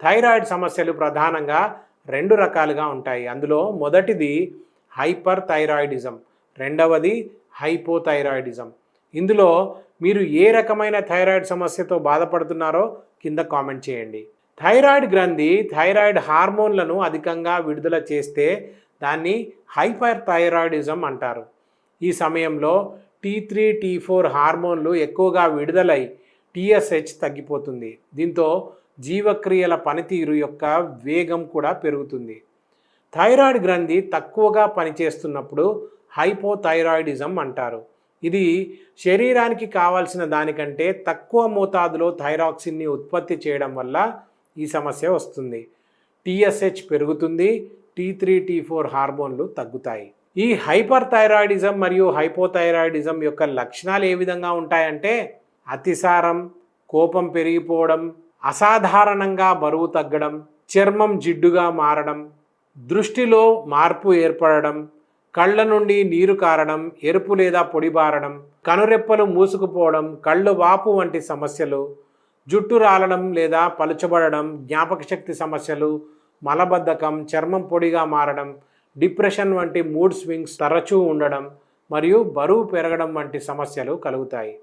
Thyroid సమస్యలు ప్రధానంగా రెండు రకాలుగా ఉంటాయి. అందులో మొదటిది హైపర్ థైరాయిడిజం, రెండవది హైపోథైరాయిడిజం. ఇందులో మీరు ఏ రకమైన థైరాయిడ్ సమస్యతో బాధపడుతున్నారో కింద కామెంట్ చేయండి. థైరాయిడ్ గ్రంథి థైరాయిడ్ హార్మోన్లను అధికంగా విడుదల చేస్తే దాన్ని హైపర్ థైరాయిడిజం అంటారు. ఈ సమయంలో T3, T4 హార్మోన్లు ఎక్కువగా విడుదలై TSH తగ్గిపోతుంది. దీంతో జీవక్రియల పనితీరు యొక్క వేగం కూడా పెరుగుతుంది. థైరాయిడ్ గ్రంథి తక్కువగా పనిచేస్తున్నప్పుడు హైపోథైరాయిడిజం అంటారు. ఇది శరీరానికి కావాల్సిన దానికంటే తక్కువ మోతాదులో థైరాక్సిన్ని ఉత్పత్తి చేయడం వల్ల ఈ సమస్య వస్తుంది. TSH పెరుగుతుంది, T3, T4 హార్మోన్లు తగ్గుతాయి. ఈ హైపర్ థైరాయిడిజం మరియు హైపోథైరాయిడిజం యొక్క లక్షణాలు ఏ విధంగా ఉంటాయంటే అతిసారం, కోపం పెరిగిపోవడం, అసాధారణంగా బరువు తగ్గడం, చర్మం జిడ్డుగా మారడం, దృష్టిలో మార్పు ఏర్పడడం, కళ్ళ నుండి నీరు కారడం, ఎరుపు లేదా పొడిబారడం, కనురెప్పలు మూసుకుపోవడం, కళ్ళు వాపు వంటి సమస్యలు, జుట్టు రాలడం లేదా పలుచబడడం, జ్ఞాపకశక్తి సమస్యలు, మలబద్ధకం, చర్మం పొడిగా మారడం, డిప్రెషన్ వంటి మూడ్ స్వింగ్స్ తరచూ ఉండడం మరియు బరువు పెరగడం వంటి సమస్యలు కలుగుతాయి.